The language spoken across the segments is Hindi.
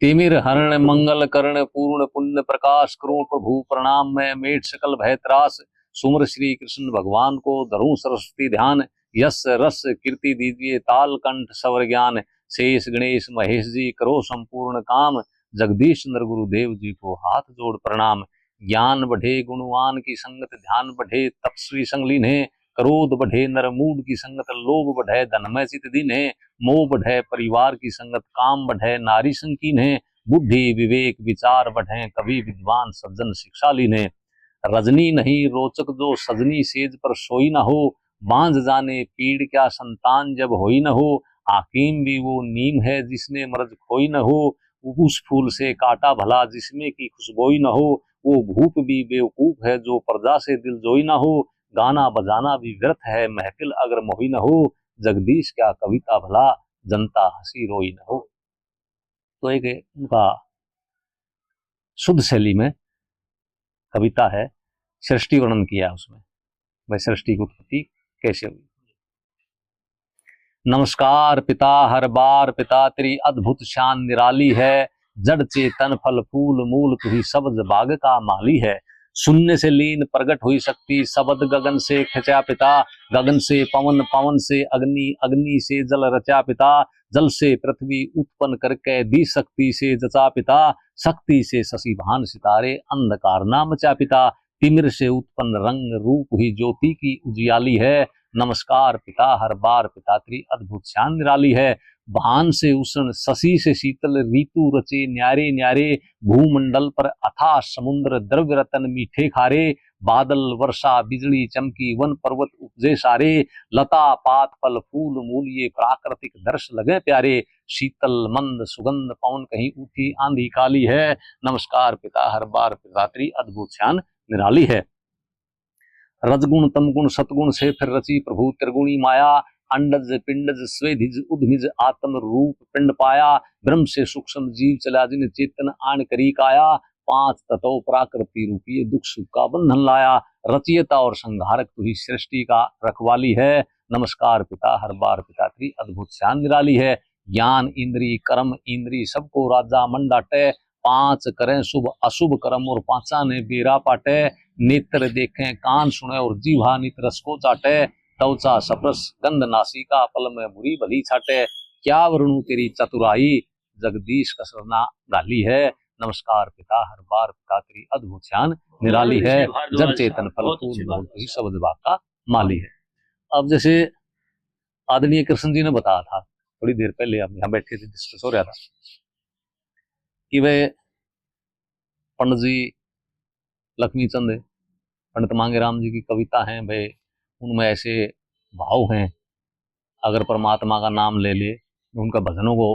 तिमिर हरण मंगल कर्ण पूर्ण पुण्य प्रकाश करूं प्रभु प्रणाम मैं मेट सकल भय त्रास। सुमर श्री कृष्ण भगवान को धरूं सरस्वती ध्यान। यस रस कीर्ति दीजिए ताल कंठ सवर ज्ञान। शेष गणेश महेश जी करो संपूर्ण काम। जगदीश चंद्र गुरुदेव जी को हाथ जोड़ प्रणाम। ज्ञान बढ़े गुणवान की संगत ध्यान बढ़े तपस्वी संग लीन्हे। क्रोध बढ़े नर मूड की संगत लोभ बढ़े धनमय चित दीन्हे। मोह बढ़े परिवार की संगत काम बढ़े नारी संकीन है। बुद्धि विवेक विचार बढ़े कवि विद्वान सज्जन शिक्षा लीन्हे। रजनी नहीं रोचक जो सजनी सेज पर सोई न हो। बांझ जाने पीड़ क्या संतान जब होई न हो। हाकिम भी वो नीम है जिसमें मर्ज खोई न हो। उस फूल से काटा भला जिसमें की खुशबोई न हो। वो भूप भी बेवकूफ है जो प्रजा से दिल जोई न हो। गाना बजाना भी व्यर्थ है महफिल अगर मोही न हो। जगदीश क्या कविता भला जनता हंसी रोई न हो। तो एक उनका शुद्ध शैली में कविता है, सृष्टि वर्णन किया उसमें, वह सृष्टि की उत्पत्ति कैसे हुई। नमस्कार पिता हर बार पिता तेरी अद्भुत शान निराली है। जड़ चेतन फल फूल मूल तू ही शब्द बाग का माली है। शून्य से लीन प्रगट हुई शक्ति शब्द गगन से खचा पिता। गगन से पवन पवन से अग्नि अग्नि से जल रचा पिता। जल से पृथ्वी उत्पन्न करके दी शक्ति से जचा पिता। शक्ति से शशि भान सितारे अंधकार ना मचा पिता। तिमिर से उत्पन्न रंग रूप ही ज्योति की उजियाली है। नमस्कार पिता हर बार पिता तेरी अद्भुत शान निराली है। भान से उष्ण शशि से शीतल ऋतु रचे न्यारे न्यारे। भूमंडल पर अथाह समुद्र द्रव्य रतन मीठे खारे। बादल वर्षा बिजली चमकी वन पर्वत उपजे सारे। लता पात फल फूल मूल ये प्राकृतिक दर्श लगे प्यारे। शीतल मंद सुगंध पवन कहीं उठी आंधी काली है। नमस्कार पिता हर बार पिता तेरी अद्भुत शान निराली है। रजगुण तमगुण सतगुण से फिर रची प्रभु त्रिगुणी माया। अंडज पिंडज स्वेधिज उद्भिज आत्म रूप पिंड पाया। ब्रह्म से सूक्ष्म जीव चला जिन चेतन आन करी काया। पांच तत्व प्राकृति रूपी दुख सुख का बंधन लाया। रचयिता और संहारक तू ही सृष्टि का रखवाली है। नमस्कार पिता हर बार पिता तेरी अद्भुत शान निराली है। ज्ञान इंद्री कर्म इंद्री सबको राजा मन डाटे। पांच करें शुभ अशुभ कर्म और पांचा ने बेरा पाटे। नेत्र देखें कान सुने और जीवा नित रस को चाटे। त्वचा सप्रस गंध नासिका पल में बुरी भली छाटे। क्या वर्णु तेरी चतुराई जगदीश कसरना गाली है। नमस्कार पिता हर बार पिता तेरी अद्भुत शान निराली है। जब चेतन फल फूल ही शब्द बाग का माली है। अब जैसे आदरणीय कृष्ण जी ने बताया था थोड़ी देर पहले, हम यहाँ बैठे थे डिस्कस हो रहा था कि वे पंडित जी लक्ष्मीचंद पंडित मांगेराम जी की कविता है भाई, उनमें ऐसे भाव हैं अगर परमात्मा का नाम ले ले उनका भजनों को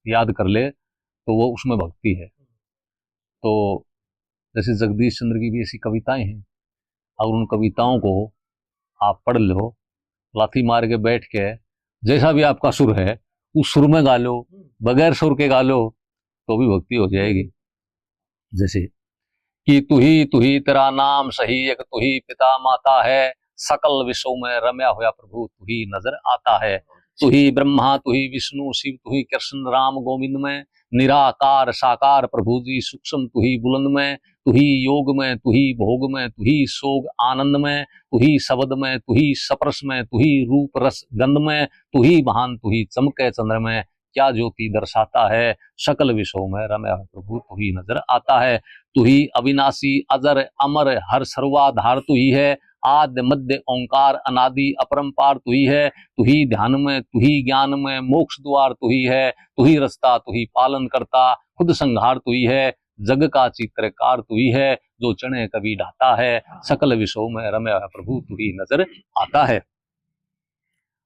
याद कर ले तो वो उसमें भक्ति है। तो जैसे जगदीश चंद्र की भी ऐसी कविताएं हैं, अगर उन कविताओं को आप पढ़ लो, लाठी मार के बैठ के जैसा भी आपका सुर है उस सुर में गा लो, बगैर सुर के गा लो तो भी भक्ति हो जाएगी। जैसे कि तू ही तेरा नाम सही एक तू ही पिता माता है। सकल विश्व में रम्या हुआ प्रभु तू ही नजर आता है। तू ही ब्रह्मा तू ही विष्णु शिव तू ही कृष्ण राम गोविंद में। निराकार साकार प्रभु जी सूक्ष्म तू ही बुलंद में। तू ही योग में तू ही भोग में तू ही सोग आनंद में। तू ही शब्द में तू ही सप्रस में तू ही रूप रस गंध में। तू ही महान तू ही चमके चंद्र में क्या ज्योति दर्शाता है। सकल विश्व में रम्या प्रभु तू ही नजर आता है। तू ही अविनाशी अजर अमर हर सर्वाधार तू ही है। आद्य मध्य ओंकार अनादि अपरंपार तू ही है। तू ही ध्यान में तू ही ज्ञान में मोक्ष द्वार तू ही है। तू ही रास्ता तू ही पालन करता खुद संहार तू ही है। जग का चित्रकार तू ही है जो चढ़े कभी ढाता है। सकल विश्व में रम्या प्रभु तू ही नजर आता है।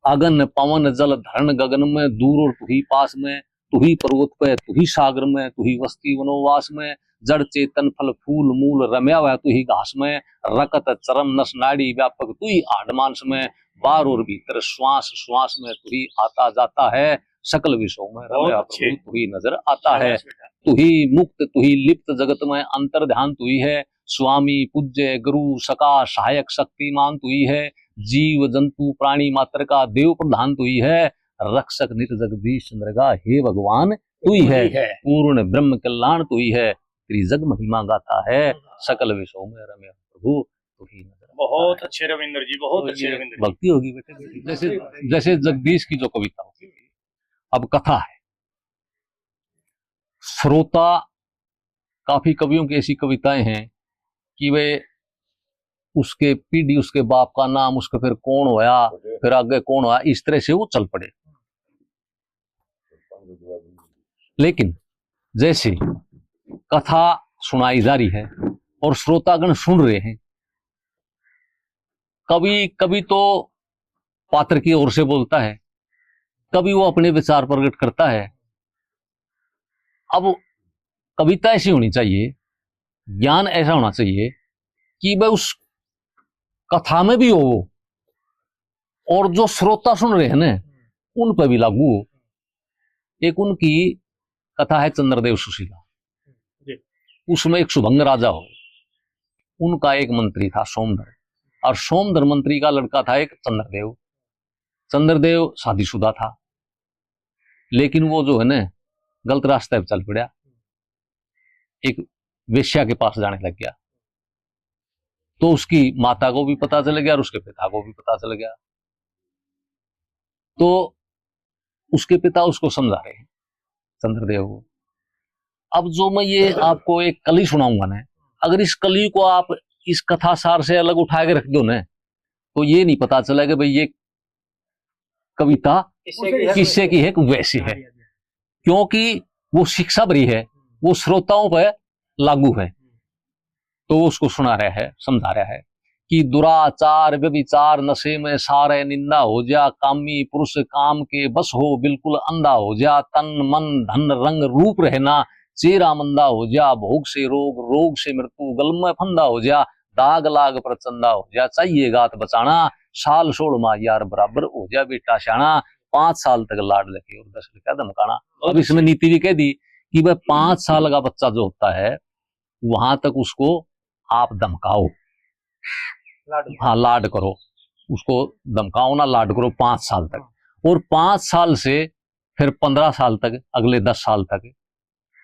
अगन पवन जल धरण गगन में दूर और तू ही पास में। तू ही पर्वत पे तू ही सागर में तू ही वस्ती वनोवास में। जड़ चेतन फल फूल मूल रम्या हुआ तू ही घास में। रकत चरम नस नाड़ी व्यापक तू ही आडमांस में। बार और भीतर श्वास श्वास में तू ही आता जाता है। सकल विश्व में रम्या प्रभु तू ही नजर आता है। तू ही मुक्त तू ही लिप्त जगत में अंतर ध्यान तू ही है। स्वामी पूज्य गुरु सका सहायक शक्तिमान तू ही है। जीव जंतु प्राणी मात्र का देव प्रधान तू ही है। रक्षक नित जगदीश चंद्र का हे भगवान तू ही है, पूर्ण ब्रह्म कल्याण तू ही है, तेरी जग महिमा गाता है, सकल विश्वों में रमे प्रभु तू ही नजर। बहुत अच्छे रविंद्र जी, बहुत अच्छे रविंद्र जी। भक्ति होगी बेटे, जैसे जैसे जगदीश की जो कविता होती है। अब कथा है, श्रोता काफी कवियों की ऐसी कविताएं हैं कि वे उसके पीढ़ी, उसके बाप का नाम, उसके फिर कौन होया, फिर आगे कौन होया, इस तरह से वो चल पड़े। लेकिन जैसे कथा सुनाई जा रही है और श्रोतागण सुन रहे हैं, कभी कभी तो पात्र की ओर से बोलता है, कभी वो अपने विचार प्रकट करता है। अब कविता ऐसी होनी चाहिए, ज्ञान ऐसा होना चाहिए कि वह उस कथा में भी हो वो, और जो श्रोता सुन रहे हैं ना उन पर भी लागू हो। एक उनकी कथा है चंद्रदेव सुशीला, उसमें एक शुभंग राजा हो, उनका एक मंत्री था सोमधर, और सोमधर मंत्री का लड़का था एक चंद्रदेव। चंद्रदेव शादीशुदा था, लेकिन वो जो है ना गलत रास्ते पर चल पड़ा, एक वेश्या के पास जाने लग गया। तो उसकी माता को भी पता चल गया और उसके पिता को भी पता चल गया। तो उसके पिता उसको समझा रहे हैं चंद्रदेव को। अब जो मैं ये आपको एक कली सुनाऊंगा ना, अगर इस कली को आप इस कथा सार से अलग उठा के रख दो ना, तो ये नहीं पता चला कि भाई ये कविता किससे की है, वैसी है, क्योंकि वो शिक्षा भरी है, वो श्रोताओं पर लागू है। तो उसको सुना रहा है, समझा रहा है कि दुराचार व्यभिचार नशे में सारे निंदा हो जा, कामी पुरुष काम के बस हो बिल्कुल अंधा हो जा, तन मन धन रंग रूप रहना चेहरा मंदा हो जा, भोग से रोग रोग से मृत्यु गल में फंदा हो जा, दाग लाग प्रचंदा हो जा, चाहिए गात बचाना, साल सोड़ माह यार बराबर हो जा बेटा शाना, 5 साल तक लाड लगे और 10 का धमकाना। अब इसमें नीति भी कह दी कि वह 5 साल का बच्चा जो होता है वहां तक उसको आप धमकाओ, हाँ लाड करो, उसको धमकाओ ना, लाड करो 5 साल तक, और 5 साल से फिर 15 साल तक, अगले 10 साल तक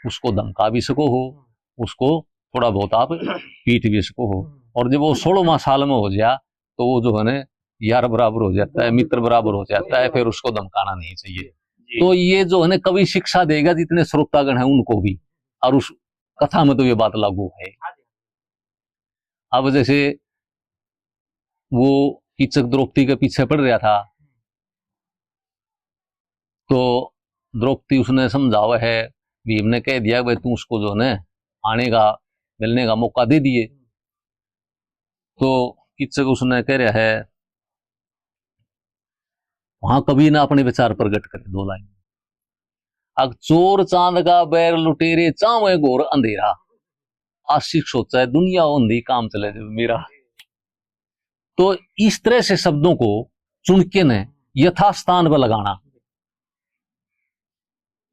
उसको धमका भी सको हो, उसको थोड़ा बहुत आप पीट भी सको हो। और जब वो 16वां साल में हो जाए तो वो जो है ना यार बराबर हो जाता है, मित्र बराबर हो जाता है, फिर उसको धमकाना नहीं चाहिए। तो ये जो है ना कवि शिक्षा देगा जितने श्रोतागण हैं उनको भी, और उस कथा में तो ये बात लागू है। अब जैसे वो कीचक द्रौपदी के पीछे पड़ रहा था, तो द्रौपदी उसने समझावा है, भीम ने कह दिया भाई तू उसको जो है आने का मिलने का मौका दे दिए। तो कीचक उसने कह रहा है, वहां कभी ना अपने विचार प्रकट करे, 2 लाइन, अग चोर चांद का बैर लुटेरे चावे घोर अंधेरा, आशिक सोचा है दुनिया अंधी काम चले जब मेरा। तो इस तरह से शब्दों को चुन के ने यथास्थान पर लगाना,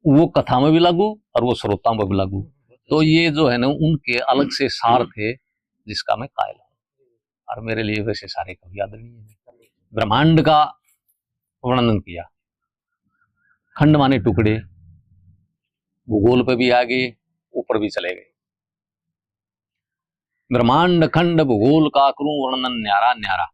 वो कथा में भी लागू और वो श्रोताओं पर भी लागू। तो ये जो है ना उनके अलग से सार थे जिसका मैं कायल हूं, और मेरे लिए वैसे सारे कवि आदरणीय हैं। ब्रह्मांड का वर्णन किया, खंड माने टुकड़े, भूगोल पे भी आगे ऊपर भी चले गए। ब्रह्मांड खंड भूगोल का करूं वर्णन न्यारा न्यारा,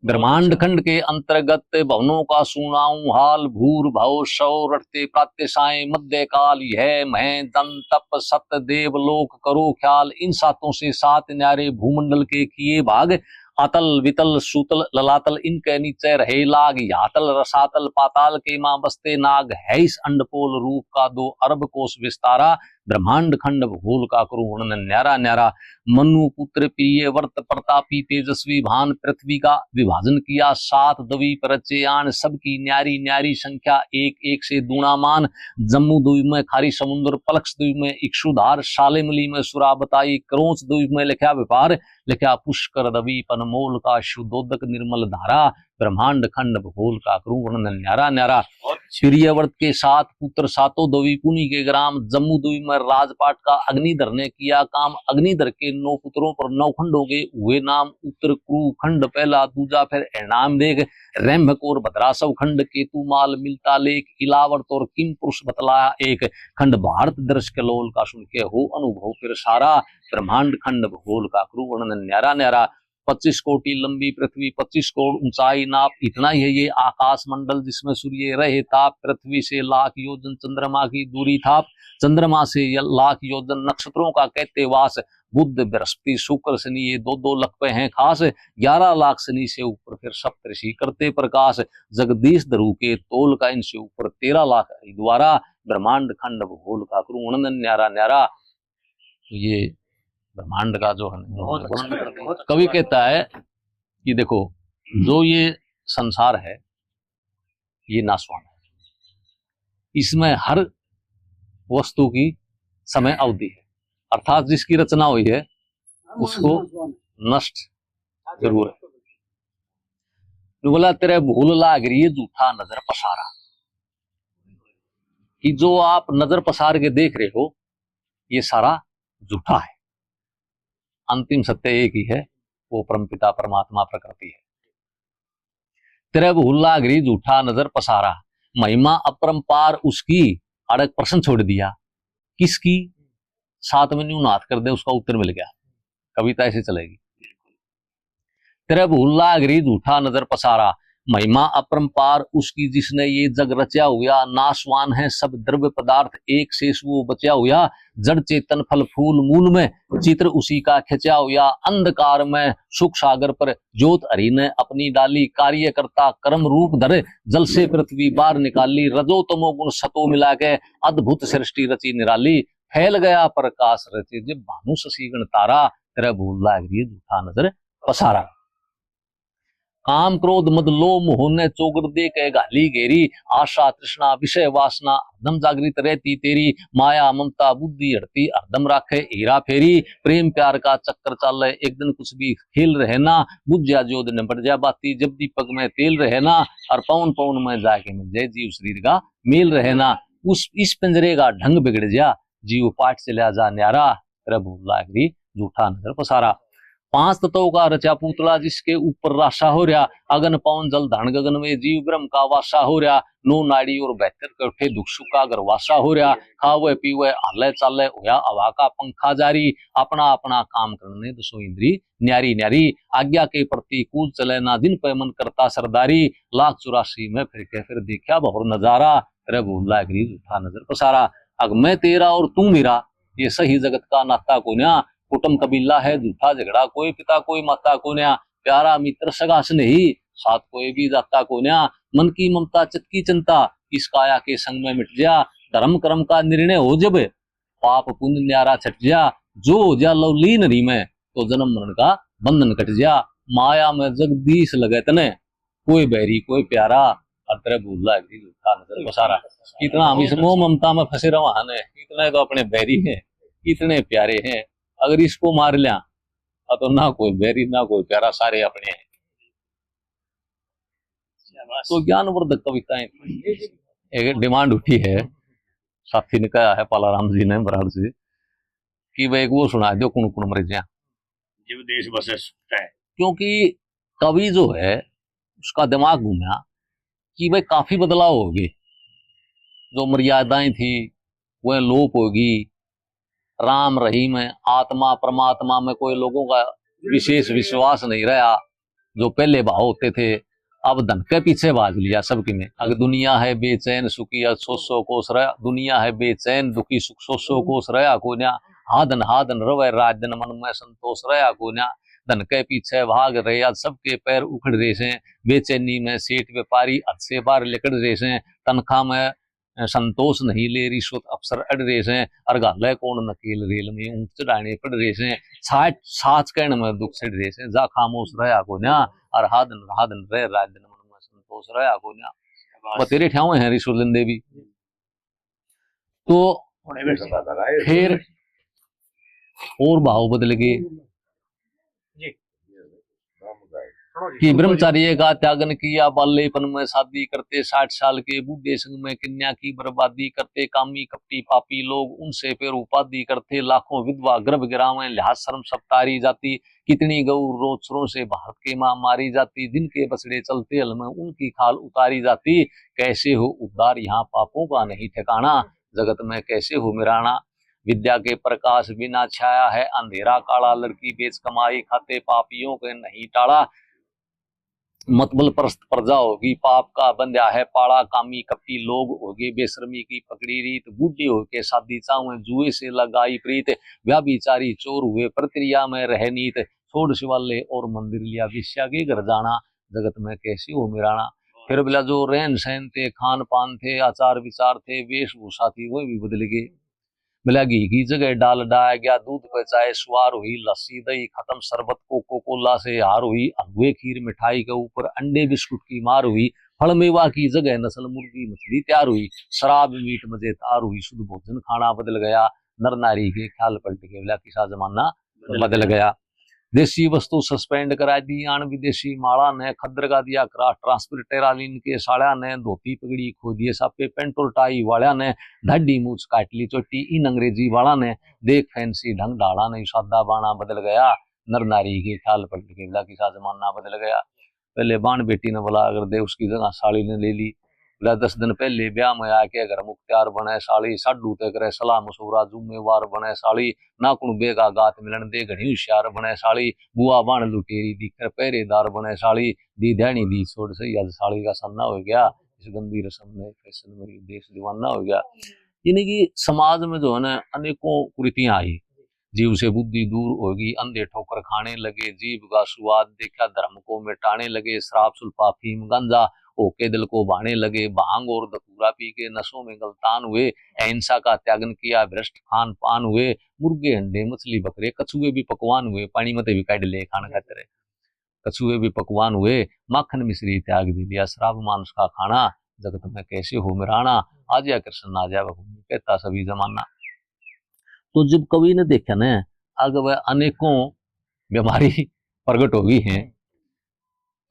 ब्रह्मांड खंड के अंतर्गत भवनों का सुनाऊं हाल, भूर भव शव रटते प्रात्य साय मध्य काल, यह मह दन तप सत देव लोक करो ख्याल, इन सातों से 7 न्यारे भूमंडल के किए भाग, अतल वितल सूतल ललातल इनके नीचे रहे लाग, यातल रसातल पाताल के मां बसते नाग, है इस अंडपोल रूप का 2 अरब कोश विस्तारा, ब्रह्मांड खंड भूगोल का करूं वर्णन न्यारा न्यारा, मनु पुत्र प्रिय वर्त प्रतापी तेजस्वी भान, पृथ्वी का विभाजन किया 7 द्वीप रचे आन, सबकी न्यारी न्यारी संख्या 1 से दूणामान, जम्मू द्वीप में खारी समुद्र, पलक्ष द्वीप में इक्षुधार, शालिमली में सुरा बताई, क्रोच द्वीप में लिखा व्यापार, लिखा पुष्कर दवीप अनमोल का शुद्धोदक निर्मल धारा, ब्रह्मांड खंड भूल का करूं वर्णन न्यारा न्यारा। बहुत अच्छे। प्रियव्रत के 7 पुत्र 7 द्वी पुनि के ग्राम जम्मू द्वीप में राजपाट का अग्निधर ने किया काम। अग्निधर के 9 पुत्रों पर 9 खंड हो गए, हुए नाम उत्तर कुरु खंड पहला, दूजा फिर एनाम देख रैम्भक और भद्रासव खंड, केतुमाल मिलता लेख, इलावर्त और किम पुरुष बतलाया एक खंड। भारत दर्श कलोल का सुन के हो अनुभव फिर सारा, ब्रह्मांड खंड भूल का करूं वर्णन न्यारा न्यारा। 25 कोटि लंबी पृथ्वी 25 कोण ऊंचाई नाप, इतना ही है ये आकाश मंडल जिसमें सूर्य रहे ताप। पृथ्वी से लाख योजन चंद्रमा की दूरी थाप, चंद्रमा से लाख योजन नक्षत्रों का कहते वास। बुध बृहस्पति शुक्र शनि ये 2-2 लख पे हैं खास, 11 लाख शनि से ऊपर फिर सप्तऋषि करते प्रकाश। जगदीश धरु के तोल का इनसे ऊपर 13 लाख द्वारा, ब्रह्मांड खंड भूल का करूं वर्णन न्यारा न्यारा। तो ये ब्रह्मांड का जो है कवि कहता है कि देखो जो ये संसार है ये नाशवान है, इसमें हर वस्तु की समय अवधि है, अर्थात जिसकी रचना हुई है उसको नष्ट जरूर है। तो बोला तेरे भूल लाग रही है झूठा नजर पसारा, कि जो आप नजर पसार के देख रहे हो ये सारा झूठा है, अंतिम सत्य एक ही है, वो परमपिता परमात्मा प्रकृति है। तेरे भूल लाग रही झूठा नजर पसारा, महिमा अपरंपार उसकी, अड़क प्रश्न छोड़ दिया किसकी, 7 में न्यू नाथ कर दे उसका उत्तर मिल गया, कविता ऐसे चलेगी। तेरे भूल लाग रही झूठा नजर पसारा, महिमा अपरंपार उसकी जिसने ये जग रचा हुआ। नाशवान है सब द्रव्य पदार्थ एक शेष वो बचा हुआ, जड़ चेतन फल फूल मूल में चित्र उसी का खिंचा हुआ। अंधकार में सुख सागर पर ज्योत हरि ने अपनी डाली, कार्य करता कर्म रूप धरे जल से पृथ्वी बाहर निकाली। रजो तमो गुण सतो मिला के अद्भुत सृष्टि रची निराली, फैल गया प्रकाश रचे जब भानु शशि गण तारा। तेरा भूल लाग रही झूठा नजर पसारा, काम क्रोध मद लोभ मोह ने चौगड़ दे के गाली घेरी। आशा तृष्णा विषय वासना हरदम जागृत रहती तेरी, माया ममता बुद्धि हड़ती हरदम राखे हीरा फेरी। प्रेम प्यार का चक्कर चाले एक दिन कुछ भी खेल रहे ना, बुझ जा जो दिन बढ़ जा बाती जब दीपक में तेल रहे ना। और पवन पवन में जाके मिल जाए जीव शरीर का मेल रहे ना, उस इस पिंजरे का ढंग बिगड़ जा जीव पाठ से लिया जा न्यारा। प्रभु लागरी झूठा नजर पसारा, 5 तत्वों का रचा पुतला जिसके ऊपर राशा हो रहा। अगन पवन जल धन गगन में जीव ब्रह्म का वासा हो रहा। 9 नाड़ी और 72 कट्ठे दुख सुख का गर्वासा हो रहा। खावे पीवे हाले चाले होया हवा का पंखा जारी। अपना अपना काम करने दसो इंद्री न्यारी न्यारी। आज्ञा के प्रति कूद चले ना दिन पे मन करता सरदारी। लाख 84 में फिर के फिर देखा बहुर नजारा। प्रभु लागरी झूठा नजर पसारा, अग मैं तेरा और तू मेरा ये सही जगत का नाता कोन्या। कुटुंब कबीला है झूठा झगड़ा कोई पिता कोई माता कोन्या। प्यारा मित्र सगा स्नेही साथ कोई भी जाता कोन्या। मन की ममता चित की चिंता इस काया के संग में मिट जा। धर्म कर्म का निर्णय हो जब पाप पुण्य न्यारा छट जा। जो हो जा लवलीन री में तो जन्म मरण का बंधन कट जा। माया में जगदीश लगे तने कोई बैरी कोई प्यारा। अतर भूला झूठा नजर पसारा, कितना हम इस मोह ममता में फंसे रवान है। कितने तो अपने बैरी हैं कितने प्यारे हैं, अगर इसको मार लिया तो ना कोई बैरी ना कोई प्यारा, सारे अपने हैं। तो ज्ञानवर्धक कविताएं एक डिमांड उठी है, साथी ने कहा है पालाराम जी ने बराड़ से कि भाई एक वो सुना दो कुण कुण मर जा जीव देश बसे सुखता है। क्योंकि कवि जो है उसका दिमाग घूमा कि भाई काफी बदलाव हो गए, जो मर्यादाएं थी वह लोप होगी। राम रहीम है आत्मा परमात्मा में कोई लोगों का विशेष विश्वास नहीं रहा। जो पहले भाव होते थे अब धन के पीछे भाग लिया सबकी में। अगर दुनिया है बेचैन सुखी सो कोस रहा, दुनिया है बेचैन दुखी सुख सो कोस रहा कोन्या। हादन रवे राज दिन मन में संतोष रहा कोन्या। धन के पीछे भाग रहे आज सबके पैर उखड़ रहे से। बेचैनी में सेठ व्यापारी हद से बाहर लिकड़ रहे से। तनख्वाह में संतोष नहीं ले रिश्वत अफसर अड़ रहे से। और गाले कौन नकेल रेल में ऊंच चढ़ाने पड़ रहे से। साच कहने में दुख सिड़ रहे से। जा खामोश रहा कोन्या और हादन रहे राज दिन मन में संतोष रहा कोन्या। बतेरे ठावे हैं रिश्वत लेंदे भी। तो फिर और भाव बदल गए। कि ब्रह्मचार्य का त्यागन किया, बाल्यपन में शादी करते, 60 साल के बूढ़े संग में कन्या की बर्बादी करते, कामी कपटी पापी लोग उनसे फिर उपाधि करते, लाखों विधवा गर्भ गिरावें, लिहाज शर्म सब तारी जाती, कितनी गौ रोचरों से भारत के मां मारी जाती, जिनके बछड़े चलते हल में उनकी खाल उतारी जाती, कैसे हो उद्धार यहाँ पापों का नहीं ठिकाना, जगत में कैसे हो मिराना, विद्या के प्रकाश बिना छाया है अंधेरा काला, लड़की बेच कमाई खाते पापियों के नहीं टाड़ा, मतबल परस्त प्रजा होगी पाप का बंध्या है पाड़ा, कामी कपटी लोग होगे बेशर्मी की पकड़ी रीत, बूढ़ी होके शादी चावे जुए से लगाई प्रीत, व्याभिचारी चोर हुए प्रक्रिया में रह नीत, छोड़ शिवालय और मंदिर लिया विश्या के घर जाना, जगत में कैसी हो मिराना। फिर बोला जो रहन सहन थे, खान पान थे, आचार विचार थे, वेशभूषा थी, वो भी बदल गए। बोला घी की जगह डाल डाया गया, दूध पे चाय सुवार हुई, लस्सी दही खत्म, शरबत कोको कोला से हार हुई, हलवे खीर मिठाई के ऊपर अंडे बिस्कुट की मार हुई, फल मेवा की जगह नस्ल मुर्गी मछली तैयार हुई, शराब मीट मजेदार हुई, शुद्ध भोजन खाना बदल गया, नर नारी के ख्याल पलट गए, बोला किसा जमाना बदल गया। देसी वस्तु सस्पेंड करा दी, आन विदेशी माड़ा ने खद्र का दिया करा, ट्रांसफर टेरालिन के साड़ा ने धोती पगड़ी खो दिए सापे, पेंटोल टाई वाला ने ढाडी मूछ काट ली चोटी, इन अंग्रेजी वाला ने देख फैंसी ढंग डाला नहीं, सादा बाणा बदल गया, नर नारी के ख्याल पलट के, बोला किसा जमाना बदल गया। पहले बाण बेटी ने बोला अगर दे उसकी जगह साड़ी ने ले ली, बोला 10 दिन पहले ब्याह में आके घर मुख्तियार बने साड़ी, साडू ते करे सलाह मशूरा जुम्मेवार बने साड़ी, ना कुण बेगा गात मिलन दे घनी होशियार बने साड़ी, बुआ बाण लुटेरी दिखकर पहरेदार बने साड़ी, दी ध्यानी दी छोड़ सही आज साड़ी का सन्ना हो गया, इस गंदी रस्म में फैशन में देश दीवाना हो गया। यानी कि समाज में जो है ना अनेकों कुरीतियां आई, जीव से बुद्धि दूर होगी, अंधे ठोकर खाने लगे, जीव का स्वाद देखा धर्म को मिटाने लगे, शराब सुल्फा फीम गांजा होके दिल को भाने लगे, भांग और धतूरा पी के नशों में गलतान हुए, अहिंसा का त्यागन किया, भ्रष्ट खान पान हुए, मुर्गे अंडे मछली बकरे कछुए भी पकवान हुए, पानी मत भी काट ले खाना खाते रहे, कछुए भी पकवान हुए, माखन मिश्री त्याग दे दिया, शराब मांस का खाना, जगत में कैसे हो मिराना, आ जाए कृष्ण आ जाए कहता सभी जमाना। तो जब कवि ने देखा ना आगे वह अनेकों बीमारी प्रकट हो गई हैं,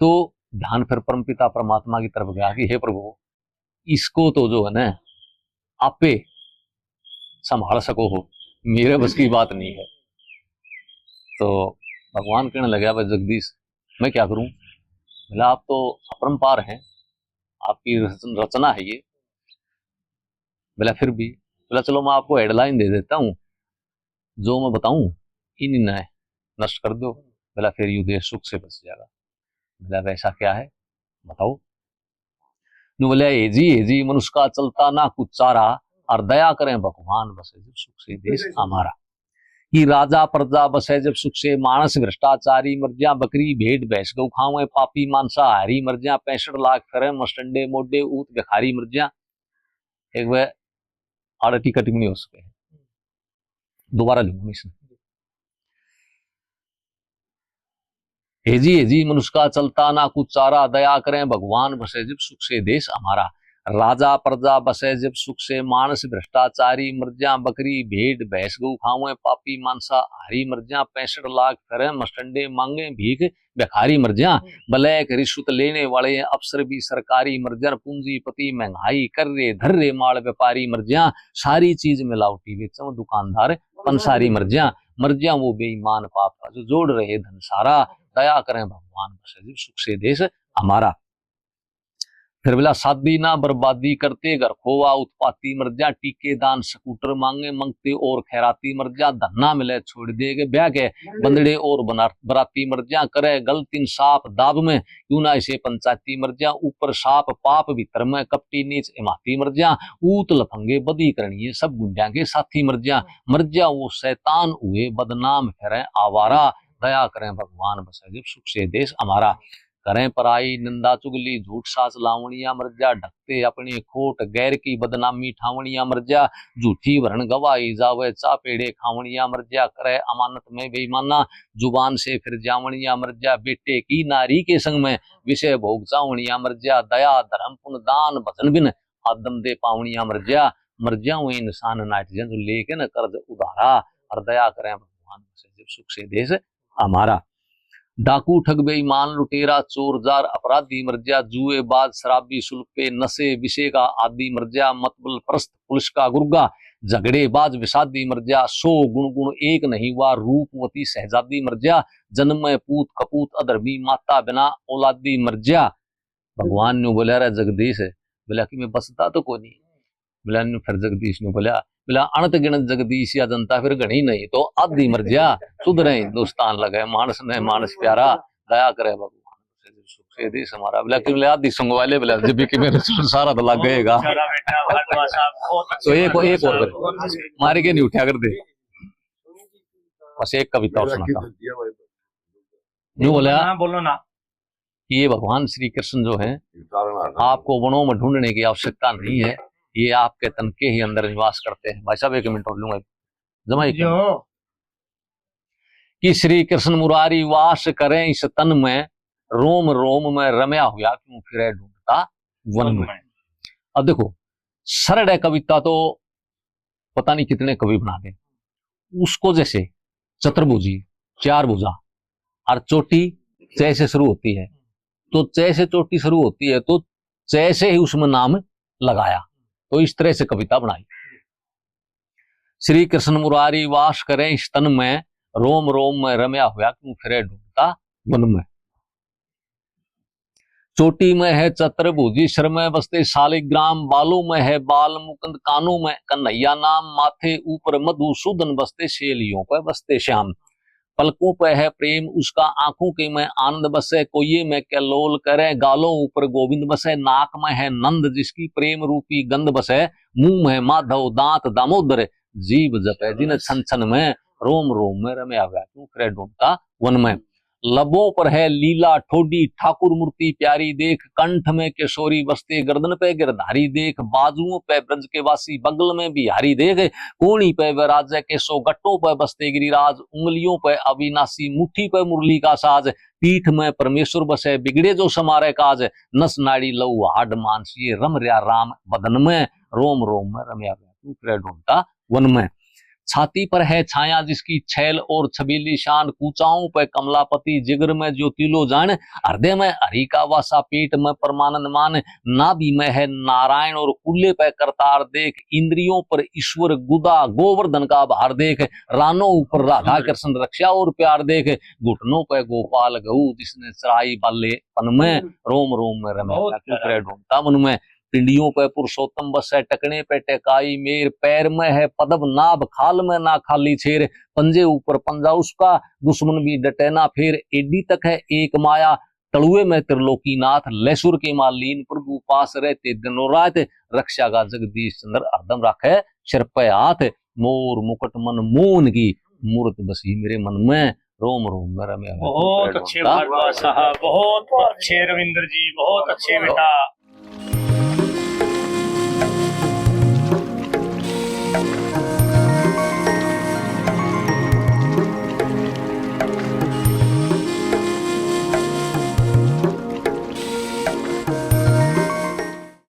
तो ध्यान फिर परमपिता परमात्मा की तरफ गया कि हे प्रभु इसको तो जो है ना आपे संभाल सको हो, मेरे बस की बात नहीं है। तो भगवान कहने लगा भाई जगदीश मैं क्या करूं, बोला आप तो अपरंपार हैं, आपकी रचना है ये, बोला फिर भी, बोला चलो मैं आपको हेडलाइन दे देता हूं, जो मैं बताऊं इन न नष्ट कर दो, बोला फिर यू देश सुख से बच जाएगा। बोला वैसा क्या है बताओ। बोला हेजी मनुष्य का चलता ना कुछ चारा, और दया करें भगवान बसे जब सुख से देश हमारा, कि राजा प्रजा बसे जब सुख से मानस, भ्रष्टाचारी मर्जिया बकरी भेड़ भैंस गौ खावे, पापी मांसाहारी मर्जिया, 65 लाख करे मस्टंडे मोडे ऊत भिखारी मर्जिया। एक वह आड़ती कटिंग नहीं हो सके, दोबारा लूंगा मिशन। हेजी मनुष्य का चलता ना कुछ चारा, दया करें भगवान बसे जब सुख से देश हमारा, राजा प्रजा बसे जब सुख से मानस, भ्रष्टाचारी मर्जिया बकरी भेड़ भैंस गौ खावे, पापी मांसा हरी मर्जिया, 65 लाख करे मस्टंडे मांगे भीख भिखारी मर्जिया, ब्लैक रिश्वत लेने वाले अफसर भी सरकारी मर्जर, पूंजीपति महंगाई कर रे धर रे माल व्यापारी मर्जिया, सारी चीज मिलावटी बेचो दुकानदार पंसारी मर्जिया वो बेईमान पाप का जो जोड़ रहे धन सारा, दया करें भगवान बसे सुख से देश हमारा। फिर बोला शादी ना बर्बादी करते, घर खोवा उत्पाती मर्जिया, टीके दान स्कूटर मांगे मंगते और खैराती मर्जिया, धन्ना मिले छोड़ देगे ब्याह के बंदड़े और बराती मर्जिया, करे गलत इंसाफ दाब में क्यों ना इसे पंचायती मर्जिया, ऊपर साप पाप भीतर में कपटी नीच इमाती मर्जिया, ऊत लफंगे बदी करनी सब गुंडिया के साथी मर्जिया वो शैतान हुए बदनाम फिरे आवारा, दया करें भगवान बसे जब सुख से देश हमारा, करें पराई निंदा चुगली झूठ सास लावणिया मर्जिया, ढकते अपनी खोट गैर की बदनामी ठावणिया मर्जिया, झूठी भरण गवाही जावे चापेड़े खावणिया मर्जिया, करे अमानत में बेईमाना जुबान से फिर जावणिया मर्जिया, बेटे की नारी के संग में विषय भोग जावणिया मर्जिया, दया धर्म पुण्य दान भजन बिन आदम दे पावणिया मर्जिया वो इंसान नाटजन जो लेके न कर्ज उधारा, और दया करें भगवान जब सुख से देश हमारा। डाकू ठग बेईमान लुटेरा चोर जार अपराधी मर्जा जुएबाज शराबी सुल्फे नशे विषय का आदि मर्जा मतबल परस्त पुलिस का गुर्गा झगड़ेबाज विषादी मर्जा 100 गुण गुण एक नहीं हुआ रूपवती सहजादी मर्जा जन्म पूत कपूत अधर्मी माता बिना औलादी मर्जा। भगवान ने बोला रे जगदीश बोला कि मैं बसता तो कोई नहीं बोला फिर जगदीश ने बोला अनत गिनत जगदीश या जनता फिर गणी नहीं तो आधी मर्जा सुधरे हिंदुस्तान लगे मानस ने मानस प्यारा दया करे भगवान से देश हमारा बोला कि आधी संग वाले बोला जब कि मेरे सारा तो लग गएगा तो एक और मारे के नहीं उठा कर दे बस एक कविता और सुनाता यूं बोला बोलो ना कि ये भगवान श्री कृष्ण जो है आपको वनों में ढूंढने की आवश्यकता नहीं है ये आपके तन के ही अंदर निवास करते हैं। भाई साहब 1 मिनट और लूंगा जमा कि श्री कृष्ण मुरारी वास करें इस तन में रोम रोम में रम्या हुआ क्यों फिरे ढूंढता वन में। अब देखो सरल कविता तो पता नहीं कितने कवि बना दे उसको जैसे चतुर्भुजी 4 भुजा और चोटी चै से शुरू होती है तो चै से चोटी शुरू होती है तो चै से ही उसमें नाम लगाया तो इस तरह से कविता बनाई। श्री कृष्ण मुरारी वास करें इस तन में रोम रोम में रम्या हुआ क्यों फिरे ढूंढता वन में। चोटी में है चतुर्भुजी सिर में बसते शालिग्राम बालों में है बाल मुकुंद कानों में कन्हैया नाम माथे ऊपर मधुसूदन बसते शेलियों पर बसते श्याम पलकों पे है प्रेम उसका आंखों के में आनंद बसे कोये में कलोल करे गालों ऊपर गोविंद बसे नाक में है नंद जिसकी प्रेम रूपी गंध बसे मुंह में माधव दांत दामोदर जीव जपे जिन छन छन में रोम रोम में रम्या हुआ क्यों फिरे ढूंढता वन में। लबों पर है लीला ठोडी ठाकुर मूर्ति प्यारी देख कंठ में किशोरी बसते गर्दन पे गिरधारी देख बाजुओं पे ब्रज के वासी बगल में बिहारी देख कोणी पे विराजे केसो गट्टों पे बसते गिरिराज उंगलियों पे अविनाशी मुट्ठी पे मुरली का साज पीठ में परमेश्वर बसे बिगड़े जो समारे काज नस नाड़ी लहू हाड मांस ये रम रया राम बदन में रोम रोम में रम्या तू फिरे ढूंढता वन में। छाती पर है छाया जिसकी छैल और छबीली शान कूचाओं पे कमलापति जिगर में जो तिलो जान हृदय में हरि का वासा पेट में परमानंद मान नाभि में है नारायण और कुल्ले पे करतार देख इंद्रियों पर ईश्वर गुदा गोवर्धन का भार देख रानों ऊपर राधा कृष्ण रक्षा और प्यार देख घुटनों पे गोपाल गऊ जिसने चराई बाले पन में रोम रोम में रमे ढूंढता मन में। पिंडियों पे पुरुषोत्तम बसे टकने पे टेकाई मेर पैर में है पदब नाभ खाल में ना खाली छेर पंजे ऊपर पंजा उसका दुश्मन भी डटे ना फेर एडी तक है एक माया तड़ुए में त्रिलोकी नाथ लैसुर के मालीन प्रभु पास रहते दिनों रात रक्षा का जगदीश चंद्र हरदम रखे सिर पे हाथ मोर मुकुट मन मोहन की मूर्त बसी मेरे मन में रोम रोम में रम्या। बहुत अच्छे भारद्वाज साहब बहुत अच्छे रविंद्र जी बहुत अच्छे बेटा।